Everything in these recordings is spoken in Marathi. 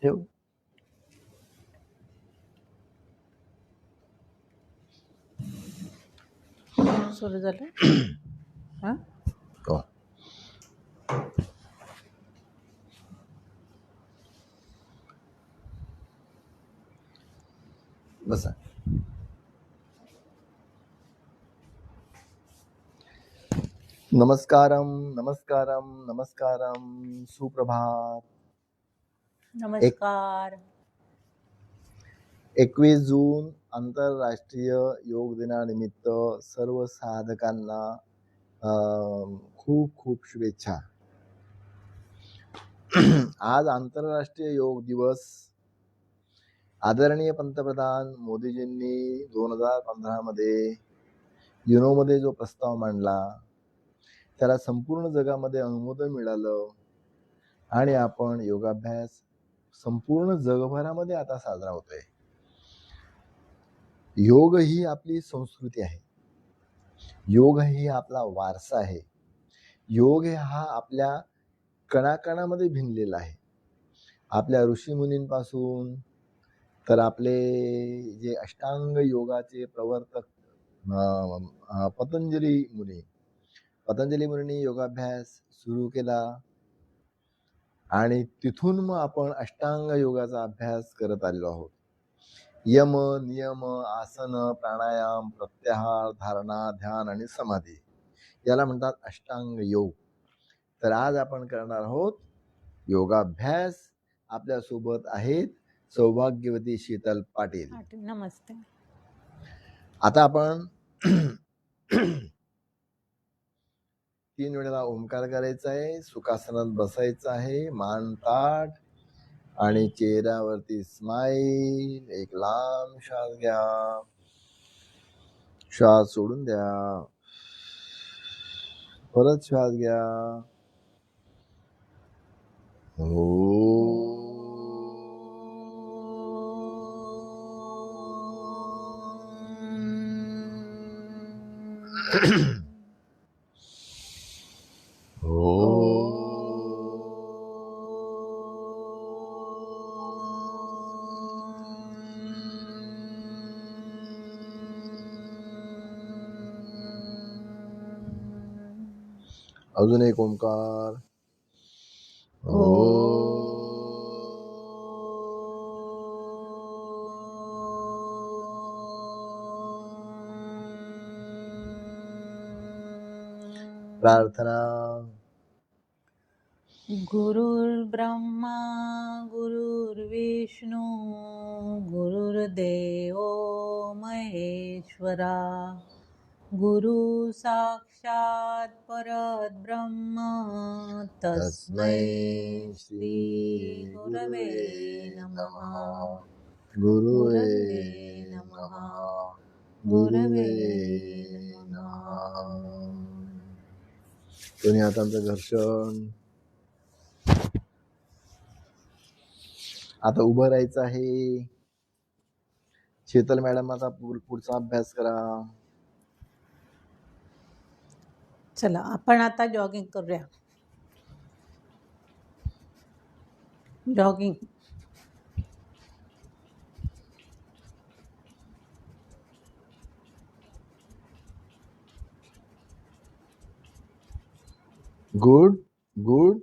ठेव. सुरू झालं. हां हो. बसा. नमस्कारम नमस्कारम नमस्कारम. सुप्रभात. नमस्कार. 21 जून आंतरराष्ट्रीय योग दिनानिमित्त सर्व साधकांना खूप खूप शुभेच्छा. आज आंतरराष्ट्रीय योग दिवस आदरणीय पंतप्रधान मोदीजींनी 2015 मध्ये युनोमध्ये जो प्रस्ताव मांडला त्याला संपूर्ण जगामध्ये अनुमोदन मिळालं आणि आपण योगाभ्यास संपूर्ण जगभरामध्ये आता साजरा होतोय. योग ही आपली संस्कृती आहे. योग ही आपला वारसा आहे. योग हा आपल्या कणाकणामध्ये भिनलेला आहे. आपल्या ऋषीमुनींपासून तर आपले जे अष्टांग योगाचे प्रवर्तक पतंजली मुनी योगाभ्यास सुरू केला आणि तिथून मग आपण अष्टांग योगाचा अभ्यास करत आलेलो आहोत. यम, नियम, आसन, प्राणायाम, प्रत्याहार, धारणा, ध्यान आणि समाधी याला म्हणतात अष्टांग योग. तर आज आपण करणार आहोत योगाभ्यास. आपल्या सोबत आहेत सौभाग्यवती शीतल पाटील. नमस्ते. आता आपण 3 वेळेला ओंकार करायचा आहे. सुखासनात बसायचं आहे. मान ताठ आणि चेहऱ्यावरती स्माईल. एक लांब श्वास घ्या, श्वास सोडून द्या, परत श्वास घ्या. अजून एक ओंकार. प्रार्थना. गुरुर्ब्रह्मा गुरुर्विष्णू गुरुर्देवो महेश्वरा गुरु साक्षात परब्रह्म तस्मै श्री गुरवे नमः. गुरुवे नमः. गुरवे नमः. दोन्ही हातांचं घर्षण. आता उभं राहायचं आहे. शीतल मॅडम आता पुढचा अभ्यास करा. चला आपण आता जॉगिंग करूया. जॉगिंग. Good good.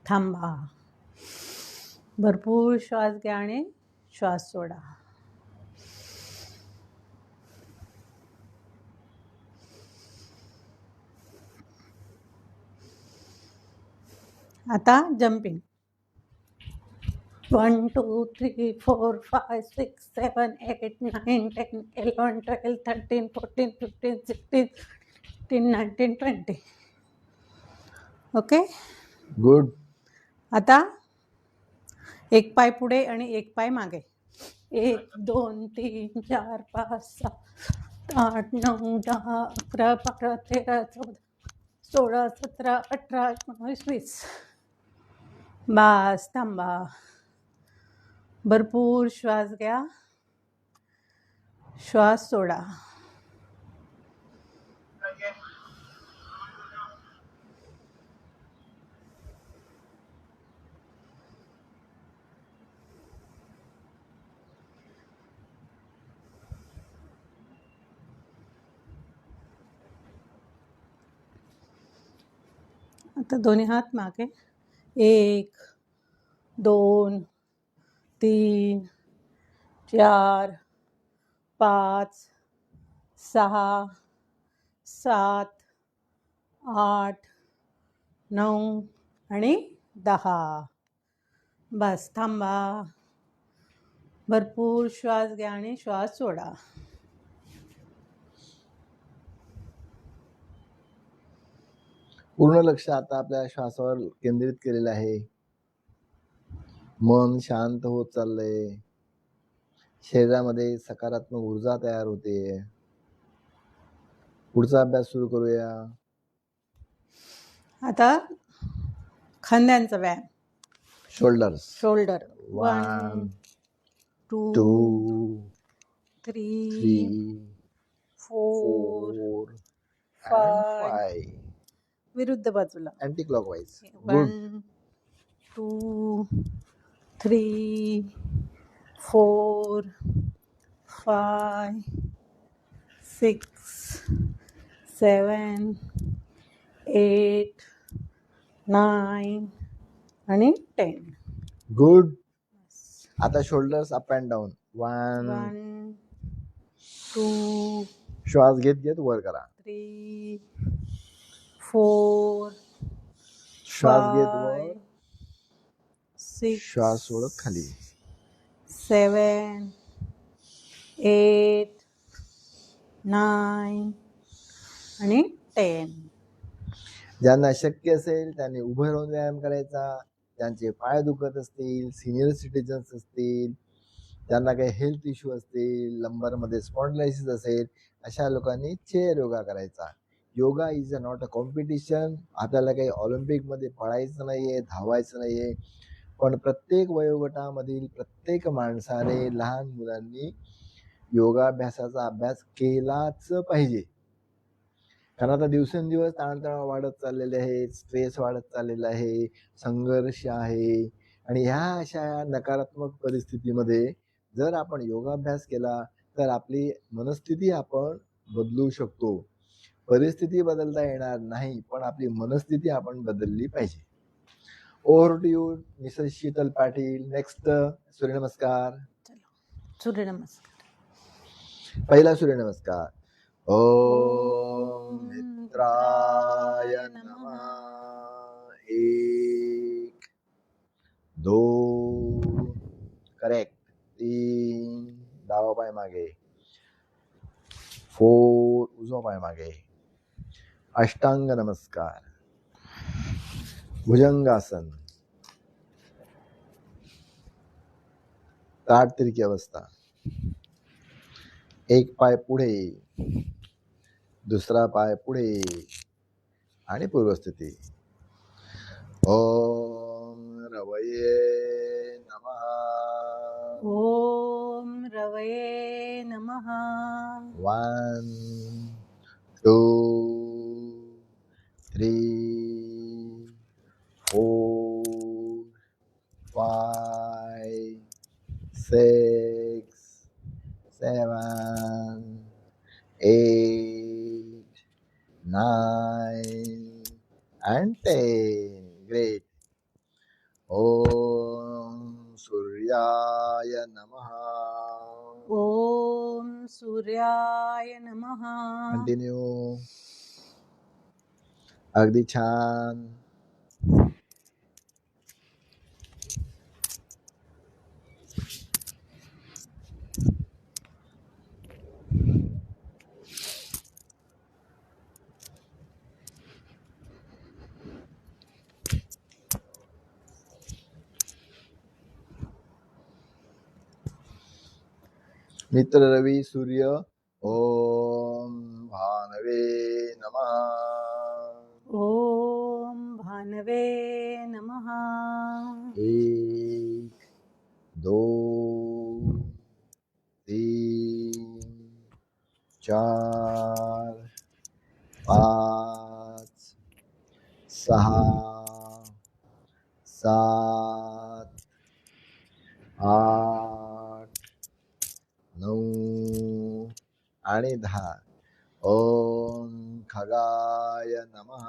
थांबा. भरपूर श्वास घ्या आणि श्वास सोडा. आता जंपिंग. 1 2 3 4 5 6 7 8 9 10 11 12 13 14 15 16 18 19 20. ओके. गुड. आता एक पाय पुढे आणि एक पाय मागे. 1 2 3 4 5 6 8 9 10 11 12 13 14 16 17 18 19 20. बस. थांबा. भरपूर श्वास घ्या. श्वास सोडा. आता दोन्ही हात मागे. 1 2 3 4 5 6 7 8 9 आणि 10. बस थांबा. भरपूर श्वास घ्या आणि श्वास सोडा. पूर्ण लक्ष आता आपल्या श्वासावर केंद्रित केलेलं आहे. मन शांत होत चाललंय. शरीरामध्ये सकारात्मक ऊर्जा तयार होते. पुढचा अभ्यास सुरू करूया. आता खांद्यांचा व्यायाम. शोल्डर्स. शोल्डर. 1 2 2 3 3 4 4 5 5. विरुद्ध बाजूला. Anti clockwise. गुड. 1 2 3 4 5 6 7 8 9 आणि 10. गुड. आता शोल्डर्स अप अँड डाऊन. 1 1 2 श्वास घेत घेत वर करा. 3 4 श्वास घेत वर. 5 6 श्वास सोडत खाली. 7 8 9 आणि 10. ज्यांना शक्य असेल त्यांनी उभं राहून व्यायाम करायचा. ज्यांचे पाय दुखत असतील, सिनियर सिटीजन्स असतील, ज्यांना काही हेल्थ इश्यू असतील, लंबरमध्ये स्पॉन्डिलायसिस असेल, अशा लोकांनी चेअर योगा करायचा. Yoga is a not a competition. आपल्याला काही ऑलिम्पिकमध्ये पळायचं नाहीये, धावायचं नाहीये. पण प्रत्येक वयोगटामधील प्रत्येक माणसाने, लहान मुलांनी योगाभ्यासाचा अभ्यास केलाच पाहिजे. कारण आता दिवसेंदिवस ताणतणाव वाढत चाललेले आहेत, स्ट्रेस वाढत चाललेला आहे, संघर्ष आहे. आणि ह्या अशा नकारात्मक परिस्थितीमध्ये जर आपण योगाभ्यास केला तर आपली मनस्थिती आपण बदलू शकतो. परिस्थिती बदलता येणार नाही, पण आपली मनस्थिती आपण बदलली पाहिजे. Over to you Mrs Sheetal Patil. Next suryanamaskar. Suryanamaskar. पहिला सूर्यनमस्कार. ओम मित्राय नमः. 1 2 करेक्ट. 3 डावा पाय मागे. 4 उजवा पाय मागे. अष्टांग नमस्कार. भुजंगासन. ताठ तिरकी अवस्था. एक पाय पुढे, दुसरा पाय पुढे आणि पूर्वस्थिती. ओम रवये नमः. ओम रवये नमः. 1 2 3 4 5 6 7 8 9 and 10. Great. ओम सूर्याय नमः. ओम सूर्याय नमः. कंटिन्यू. अगदी छान. मित्र रवी सूर्य. ओम भानवे नमः. ओम भानवे नमः. 1 2 3 4 5 6 7 8 9 आणि 10. ओम खगाय नमः.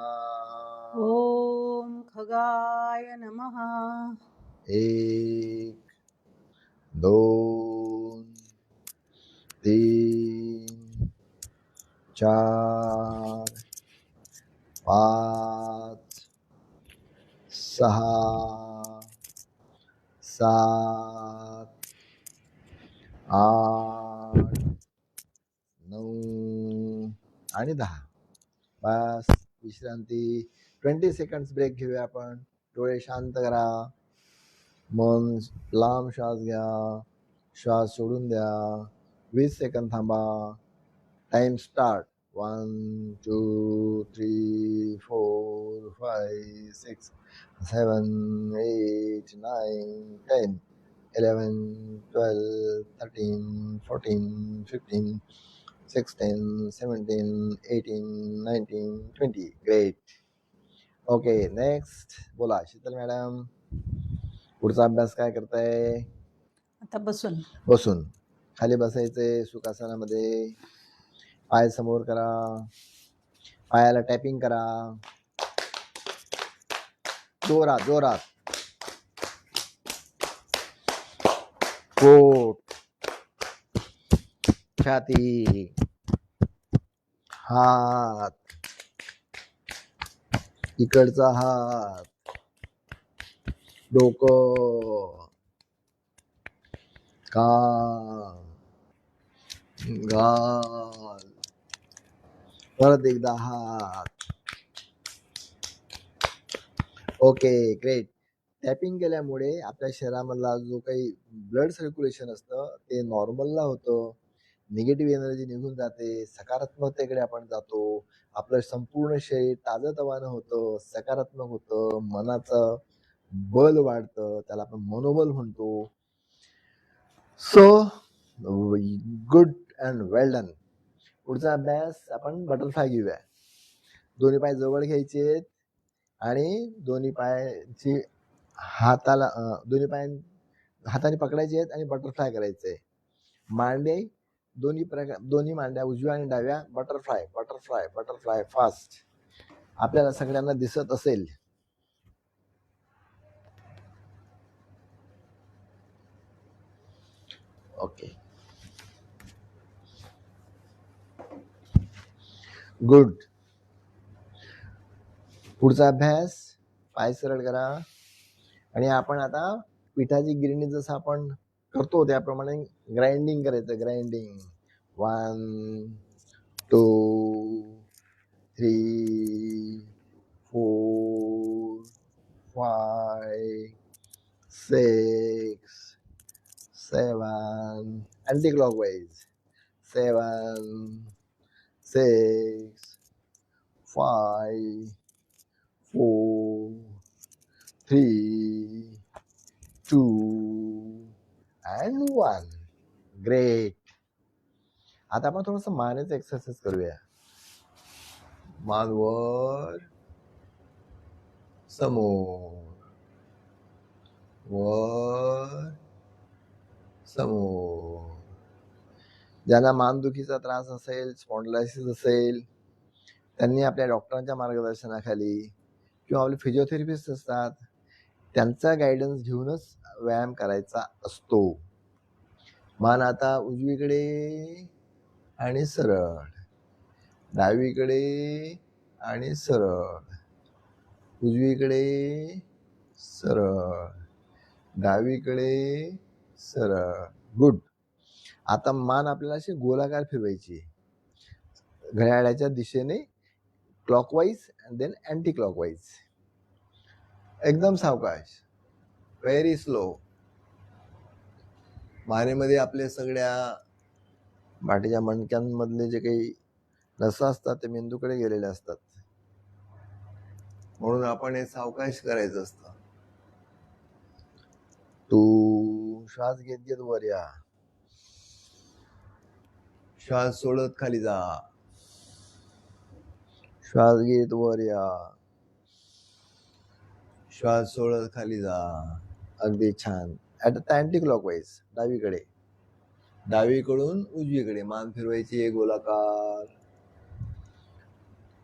ओम खगाय नमः. 1 2 3 4 5 6 7 8 9 आणि 10. बस विश्रांती. 20 सेकंड्स ब्रेक घेऊया आपण. डोळे शांत करा. मन लांब श्वास घ्या. श्वास सोडून द्या. 20 सेकंद थांबा. Time start. 1 2 3 4 5 6 7 8 9 10 11 12 13 14 15 16 17 18 19 20. Great. Okay, next बोला शीतल मॅडम. पुढचा अभ्यास काय करताय? आता बसून. बसून. खाली बसायचे सुखासनामध्ये. पाय समोर करा. पायाला टॅपिंग करा. जोरात जोरात. पोट, छाती, हात, इकडचा हात, डोकं, कान, गाल, परत एकदा हात. Okay, great. टॅपिंग केल्यामुळे आपल्या शरीरामधला जो काही ब्लड सर्क्युलेशन असतं ते नॉर्मलला होतं. निगेटिव्ह एनर्जी निघून जाते. सकारात्मकतेकडे आपण जातो. आपलं संपूर्ण शरीर ताजंतवानं होतं, सकारात्मक होतं. मनाचं बल वाढतं. त्याला आपण मनोबल म्हणतो. So good and well done. पुढचा अभ्यास आपण बटरफ्लाय घेऊया. दोन्ही पाय जवळ घ्यायचे आणि दोन्ही पायाची हाताला दोन्ही पाय हाताने पकडायचे आहेत आणि बटरफ्लाय करायचे. मांडे दोन्ही मांड्या उजव्या आणि डाव्या. Butterfly butterfly butterfly fast. आपल्याला सगळ्यांना दिसत असेल. Okay, good. पुढचा अभ्यास. पाय सरळ करा आणि आपण आता पिठाची गिरणी जसं आपण करतो त्याप्रमाणे ग्राइंडिंग करायचं. Grinding. 1 2 3 4 5 6 7 anti clockwise. 7 6 5 4 3 2 and 1. Great. आता आपण थोडस मानेचं एक्सरसाइज करूया. मान वर, समोर, वर, समोर. ज्यांना मानदुखीचा त्रास असेल, स्पॉन्डिलायसिस असेल, त्यांनी आपल्या डॉक्टरांच्या मार्गदर्शनाखाली किंवा आपले फिजिओथेरपिस्ट असतात त्यांचा गायडन्स घेऊनच व्यायाम करायचा असतो. मान आता उजवीकडे आणि सरळ, डावीकडे आणि सरळ, उजवीकडे सरळ, डावीकडे सरळ. गुड. आता मान आपल्याला अशी गोलाकार फिरवायची. घड्याळाच्या दिशेने clockwise and then anticlockwise. एकदम सावकाश. Very slow. मानेमध्ये आपले सगळ्या पाठीच्या मणक्यांमधले जे काही नसा असतात ते मेंदूकडे गेलेले असतात. म्हणून आपण हे सावकाश करायचं असतं. तू श्वास घेत घेत वर या. श्वास सोडत खाली जा. श्वास घेत वर या. श्वास सोडत खाली जा. अगदी छान. आता अँटी क्लॉकवाईज. डावीकडे, डावीकडून उजवीकडे मान फिरवायची गोलाकार.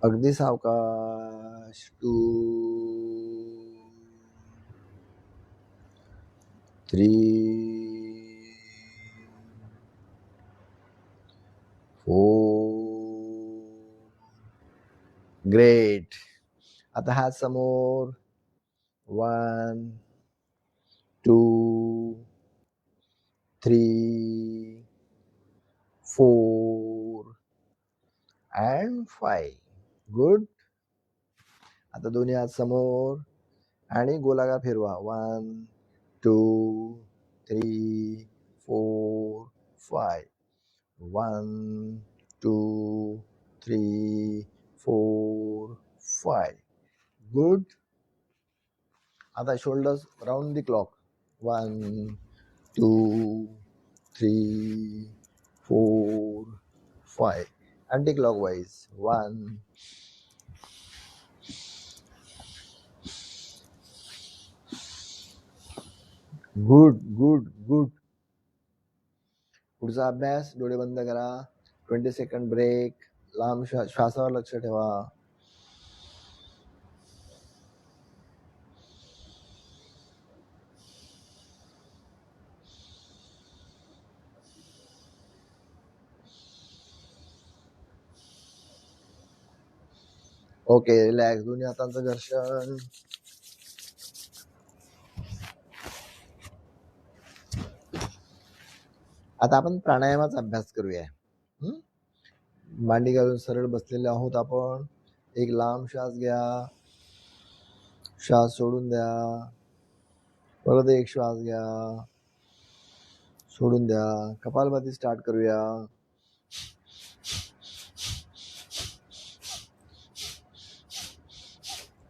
अगदी सावकाश. श्वास 2 3 4 ग्रेट. आता हात समोर 1 2 3 4 and 5. गुड. आता दोन्ही हात समोर आणि गोलाकार फिरवा. 1 2 3 4 5. 1 2 3 4 5. गुड. आता shoulders round the clock. 1 2 3 4 5. Anti clockwise. 1 good good good. पुढचा अभ्यास. डोळे बंद करा. 20 सेकंड ब्रेक. लांब श्वासावर लक्ष ठेवा. Okay, relax. दोन्ही हातांचं घर्षण. आता आपण प्राणायामाचा अभ्यास करूया. मांडी घालून सरळ बसलेले आहोत आपण. एक लांब श्वास घ्या. श्वास सोडून द्या. परत एक श्वास घ्या. सोडून द्या. कपालभाती स्टार्ट करूया.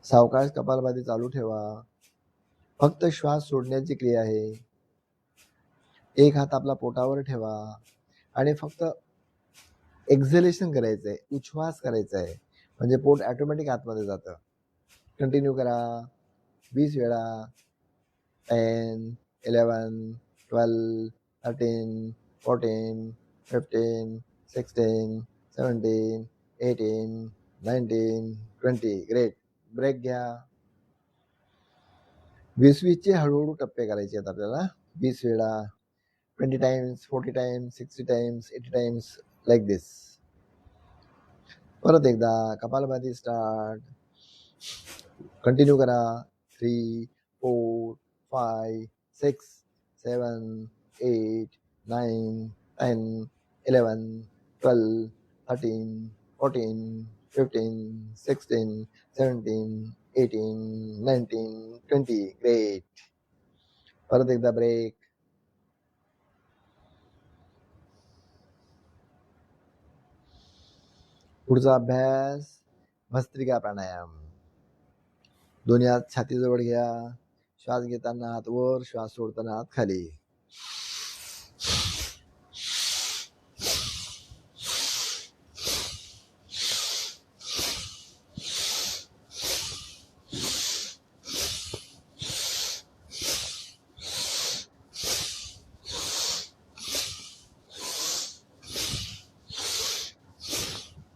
सावकाश कपालभाती चालू ठेवा. फक्त श्वास सोडण्याची क्रिया आहे. एक हात आपला पोटावर ठेवा आणि फक्त एक्झलेशन करायचंय, उच्छ्वास करायचा आहे. म्हणजे पोट ऑटोमॅटिक आतमध्ये जातं. कंटिन्यू करा 20 वेळा. 10 11 12 13 14 15 16 17 18 19 20. ग्रेट. ब्रेक घ्या. 20-20चे हळूहळू टप्पे करायचे आहेत आपल्याला. 20 वेळा, 20 times, 40 times, 60 times, 80 times, like this. परत एकदा कपालभाती स्टार्ट. कंटिन्यू करा. 3 4 5 6 7 8 9 10 11 12 13 14 15 16 17 18 19 20. ग्रेट. परत एकदा ब्रेक. पुढचा अभ्यास भस्त्रिका प्राणायाम. दोन्ही हात छातीजवळ घ्या. श्वास घेताना हात वर, श्वास सोडताना हात खाली.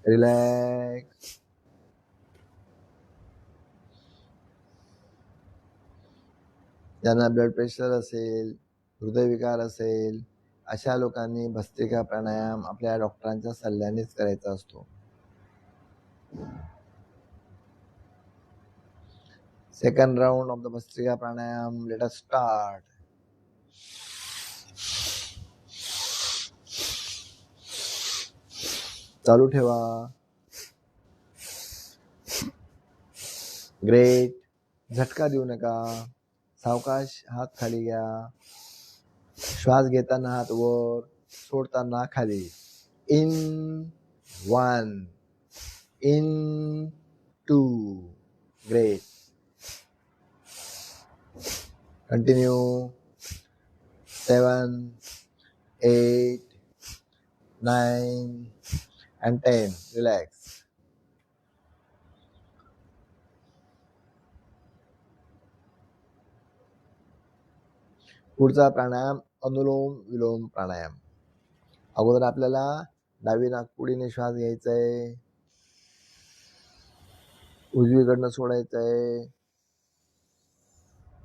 रिलॅक्स. ज्यांना ब्लड प्रेशर असेल, हृदयविकार असेल, अशा लोकांनी भस्त्रिका प्राणायाम आपल्या डॉक्टरांच्या सल्ल्यानेच करायचा असतो. Second round of the bhastrika pranayama. Let us start. चालू ठेवा. ग्रेट. झटका देऊ नका. सावकाश हात खाली घ्या. श्वास घेताना हात वर, सोडताना खाली. In 1 in 2. Great. Continue. 7 8 9 and 10. Relax. पुढचा प्राणायाम अनुलोम विलोम प्राणायाम. अगोदर आपल्याला डावी नाकपुडीने श्वास घ्यायचा आहे. उजवीकडनं सोडायचं आहे.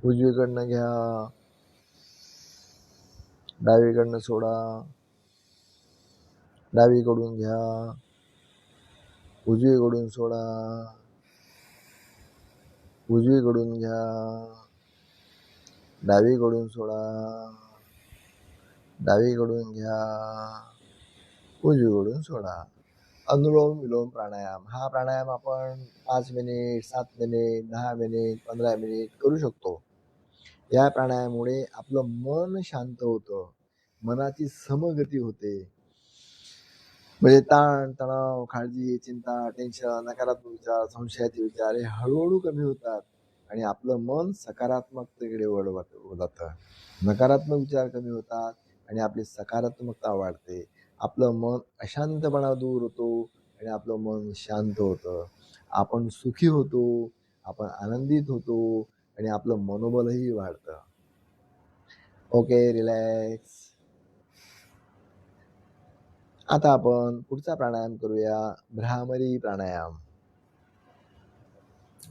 उजवीकडनं घ्या, डावीकडनं सोडा, डावीकडून घ्या, उजवीकडून सोडा, उजवीकडून घ्या, डावीकडून सोडा, डावीकडून घ्या, उजवीकडून सोडा. अनुलोम विलोम प्राणायाम. हा प्राणायाम आपण 5 मिनिट, 7 मिनिट, 10 मिनिट, 15 मिनिट करू शकतो. या प्राणायामामुळे आपलं मन शांत होतं, मनाची समगती होते. म्हणजे ताण, तणाव, काळजी, चिंता, टेन्शन, नकारात्मक विचार, संशयाचे विचार हे हळूहळू कमी होतात आणि आपलं मन सकारात्मकतेकडे जातं. नकारात्मक विचार कमी होतात आणि आपली सकारात्मकता वाढते. आपलं मन अशांतपणा दूर होतो आणि आपलं मन शांत होतं. आपण सुखी होतो, आपण आनंदित होतो आणि आपलं मनोबलही वाढतं. Okay, relax. आता आपण पुढचा प्राणायाम करूया, भ्रामरी प्राणायाम.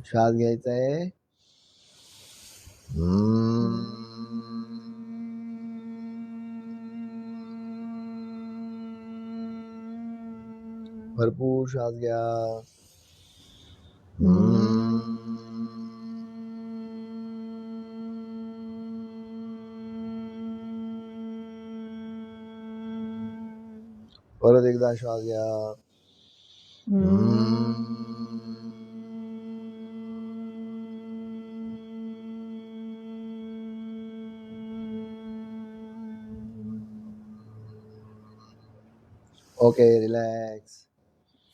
श्वास घ्यायचा आहे. भरपूर श्वास घ्या. परत एकदा श्वास घ्या. Okay, relax.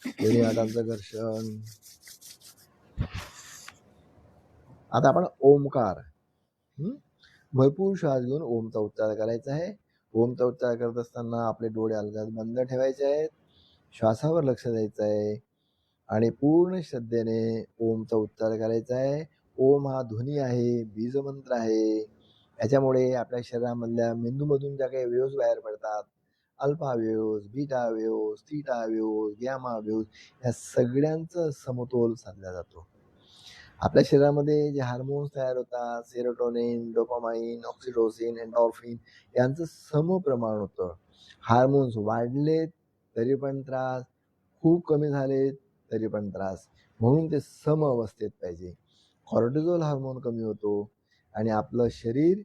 दोन्ही हातांचं घर्षण. आता आपण ओमकार. भरपूर श्वास घेऊन ओमचा उच्चार करायचा आहे. ओमचा उच्चार करत असताना आपले डोळे अलगद बंद ठेवायचे आहेत. श्वासावर लक्ष द्यायचं आहे आणि पूर्ण श्रद्धेने ओमचा उच्चार करायचा आहे. ओम हा ध्वनी आहे, बीजमंत्र आहे. याच्यामुळे आपल्या शरीरामधल्या मेंदूमधून ज्या काही वेव्हज बाहेर पडतात, alpha waves, beta waves, theta waves, gamma waves, या सगळ्यांचा समतोल साधला जातो. आपल्या शरीरामध्ये जे हार्मोन्स तयार होतात, सेरोटोनिन, डोपामाइन, ऑक्सिटोसिन, एन्डॉर्फिन, यांचं समप्रमाण होतं. हार्मोन्स वाढलेत तरी पण त्रास, खूप कमी झालेत तरी पण त्रास, म्हणून ते सम अवस्थेत पाहिजे. कॉर्टिझोल हार्मोन कमी होतो आणि आपलं शरीर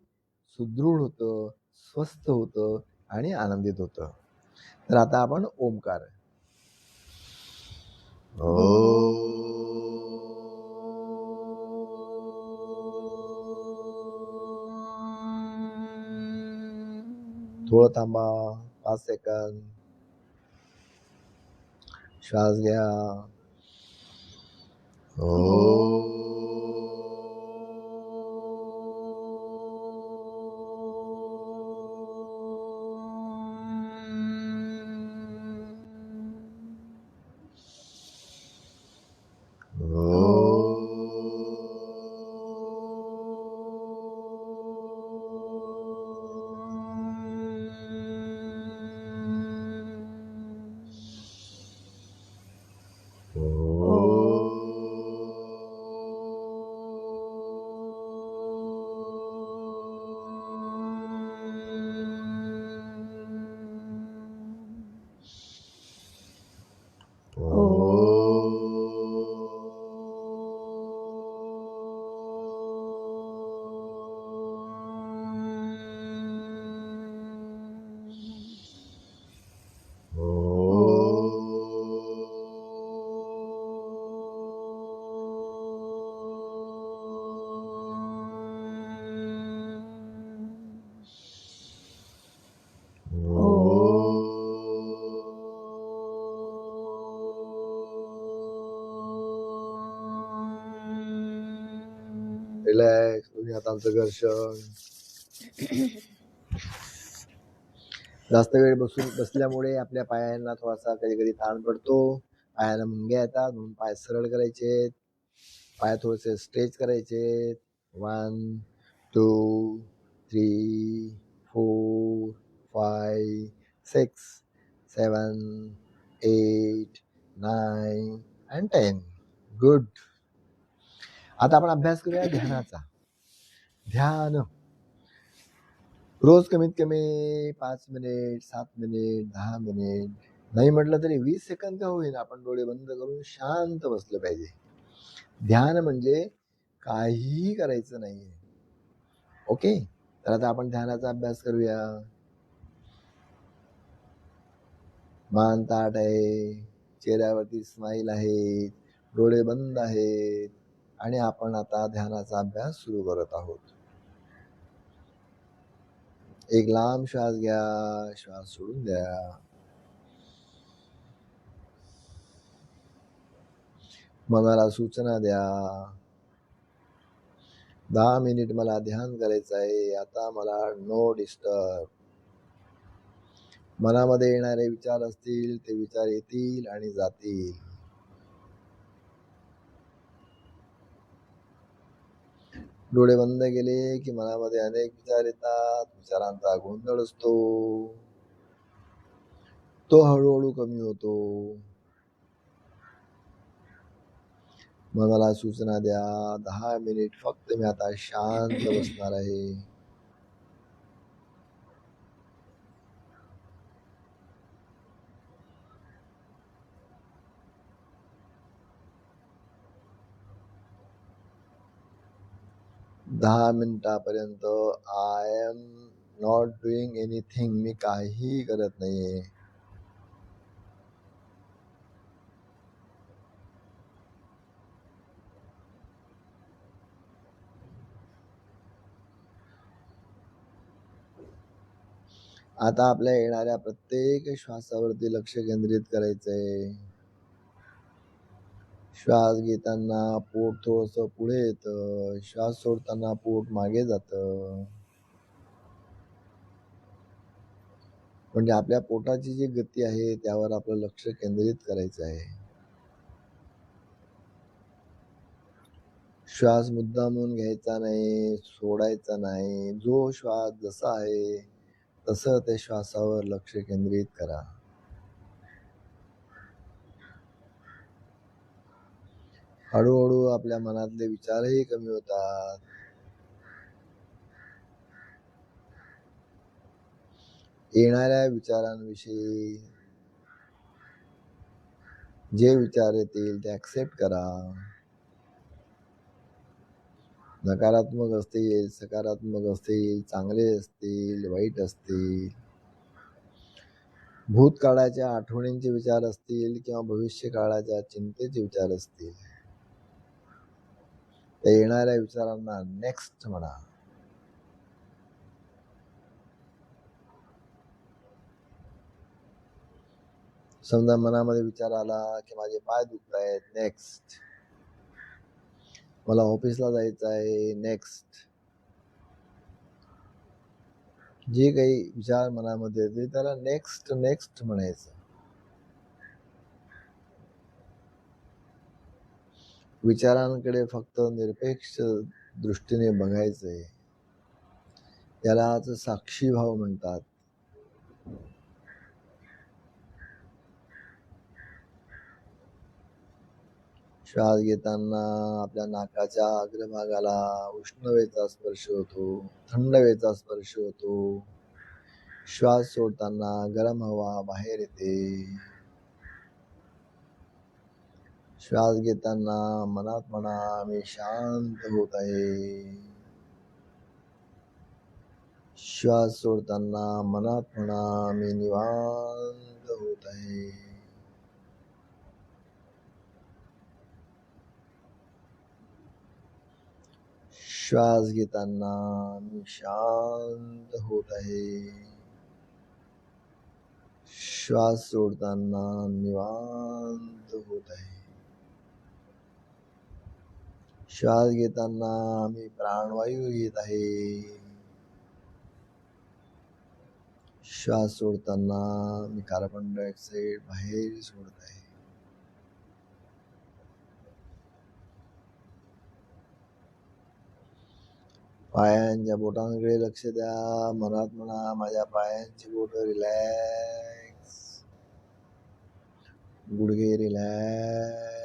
सुदृढ होतं, स्वस्थ होतं आणि आनंदित होतं. तर आता आपण ओमकार. थोडं थांबा, 5 सेकंद. श्वास घ्या. रिलॅक्स. दोन्ही हातांचं घर्षण. जास्त वेळ बसल्यामुळे आपल्या पायांना थोडासा कधी कधी ताण पडतो. पायाला मुंग्या येतात, म्हणून पाय सरळ करायचे, पाय थोडेसे स्ट्रेच करायचे. 1 2 3 4 5 6 7 8 9 and 10. गुड. आता आपण अभ्यास करूया ध्यानाचा. ध्यान रोज कमीत कमी 5 मिनिट, 7 मिनिट, 10 मिनिट, नाही म्हटलं तरी 20 सेकंद का होईना आपण डोळे बंद करून शांत बसलं पाहिजे. ध्यान म्हणजे काहीही करायचं नाहीये. ओके, तर आता आपण ध्यानाचा अभ्यास करूया. मान ताठ आहे, चेहऱ्यावरती स्माईल आहे, डोळे बंद आहेत आणि आपण आता ध्यानाचा अभ्यास सुरू करत आहोत. एक लांब श्वास घ्या, श्वास सोडून द्या. मनाला सूचना द्या. 10 मिनिट मला ध्यान करायचं आहे, आता मला नो डिस्टर्ब. मनामध्ये येणारे विचार असतील ते विचार येतील आणि जातील. डोळे बंद केले की मनामध्ये अनेक विचार येतात, विचारांचा गोंधळ असतो, तो हळूहळू कमी होतो. मनाला सूचना द्या, 10 मिनिट फक्त मी आता शांत बसणार आहे. दहा मिनिटापर्यंत I am not doing anything, मी काहीही करत नाहीये. आता आपल्या येणाऱ्या प्रत्येक श्वासावरती लक्ष केंद्रित करायचंय. श्वास घेताना पोट थोडंसं पुढे येतं, श्वास सोडताना पोट मागे जातं. म्हणजे आपल्या पोटाची जी गती आहे त्यावर आपलं लक्ष केंद्रित करायचं आहे. श्वास मुद्दामून घ्यायचा नाही, सोडायचा नाही. जो श्वास जसा आहे तसं त्या श्वासावर लक्ष केंद्रित करा. हळूहळू आपल्या मनातले विचारही कमी होतात. येणाऱ्या विचारांविषयी जे विचार येतील ते ऍक्सेप्ट करा. नकारात्मक असतील, सकारात्मक असतील, चांगले असतील, वाईट असतील, भूतकाळाच्या आठवणींचे विचार असतील किंवा भविष्य काळाच्या चिंतेचे विचार असतील, त्या येणाऱ्या विचारांना नेक्स्ट म्हणा. समजा मनामध्ये विचार आला की माझे पाय दुखत आहेत, नेक्स्ट. मला ऑफिसला जायचं आहे, नेक्स्ट. जे काही विचार मनामध्ये येते त्याला नेक्स्ट नेक्स्ट म्हणायचं. विचारांकडे फक्त निरपेक्ष दृष्टीने बघायचंय. त्यालाच साक्षीभाव म्हणतात. श्वास घेताना आपल्या नाकाच्या अग्रभागाला उष्ण हवेचा स्पर्श होतो, थंड हवेचा स्पर्श होतो. श्वास सोडताना गरम हवा बाहेर येते. श्वास घेताना मनात म्हणा मी शांत होत आहे. श्वास सोडताना मनात म्हणा मी निवांत होत आहे. श्वास घेताना मी शांत होत आहे. श्वास सोडताना निवांत होत आहे. श्वास घेताना मी प्राणवायू घेत आहे. श्वास सोडताना मी कार्बन डायऑक्साईड बाहेर सोडत आहे. पायांच्या बोटांकडे लक्ष द्या. मनात म्हणा माझ्या पायांची बोट रिलॅक्स, गुडघे रिलॅक्स,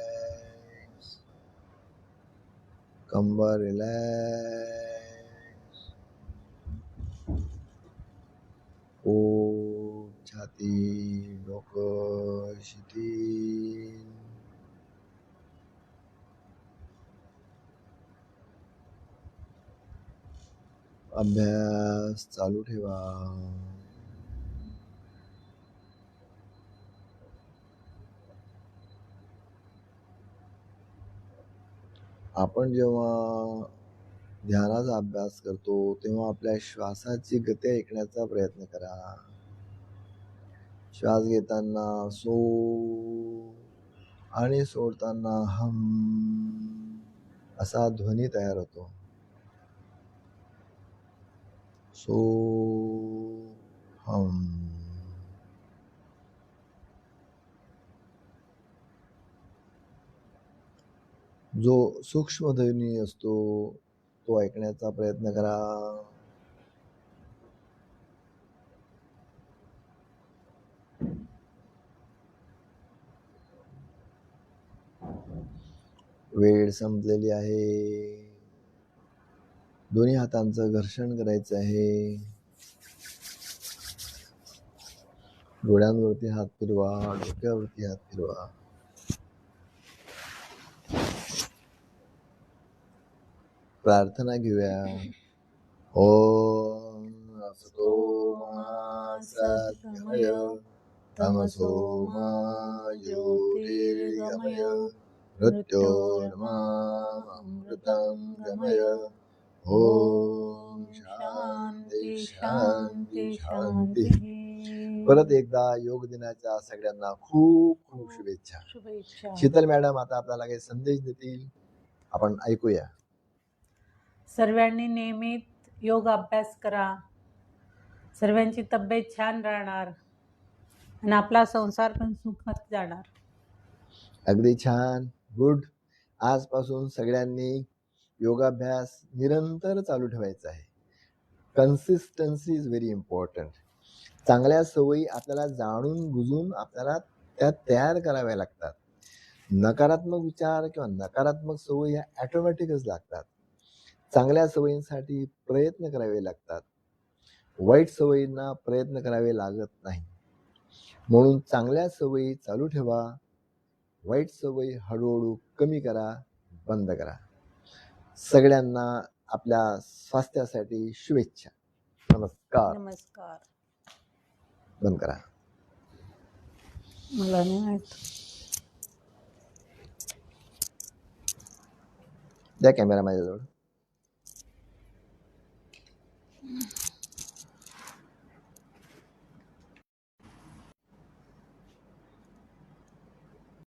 कंबर रिलॅक्स, पोट, छाती, डोकं शिथिल. अभ्यास चालू ठेवा. आपण जेव्हा ध्यानाचा अभ्यास करतो तेव्हा आपल्या श्वासाची गती ऐकण्याचा प्रयत्न करा. श्वास घेताना सो आणि सोडताना हम असा ध्वनी तयार होतो. सो हम. जो सूक्ष्म ध्वनी असतो तो ऐकण्याचा प्रयत्न करा. वेळ संपलेली आहे. दोन्ही हातांचं घर्षण करायचं आहे. डोळ्यांवरती हात फिरवा, डोक्यावरती हात फिरवा. प्रार्थना घेऊया. ओम असतो मा सद्गमय तमसो मा ज्योतिर्गमय मृत्योर्मामृतं गमय. ओम शांती शांती शांती. परत एकदा योग दिनाच्या सगळ्यांना खूप खूप शुभेच्छा. शुभेच्छा. शीतल मॅडम आता आपल्याला काही संदेश देतील, आपण ऐकूया. सर्वांनी नियमित योग अभ्यास करा. सर्वांची तब्येत छान राहणार आणि आपला संसार पण सुखात जाणार. अगदी छान, गुड. आजपासून सगळ्यांनी योगाभ्यास निरंतर चालू ठेवायचा आहे. Consistency is very important. चांगल्या सवयी आपल्याला जाणून बुजून आपल्याला त्या तयार कराव्या लागतात. नकारात्मक विचार किंवा नकारात्मक सवयी ह्या ॲटोमॅटिकच लागतात. चांगल्या सवयींसाठी प्रयत्न करावे लागतात. वाईट सवयींना प्रयत्न करावे लागत नाही. म्हणून चांगल्या सवयी चालू ठेवा. वाईट सवयी हळूहळू कमी करा, बंद करा. सगळ्यांना आपल्या स्वास्थ्यासाठी शुभेच्छा. नमस्कार. नमस्कार. बंद करा. मला नाही माहित. द्या कॅमेरा माझ्याजवळ.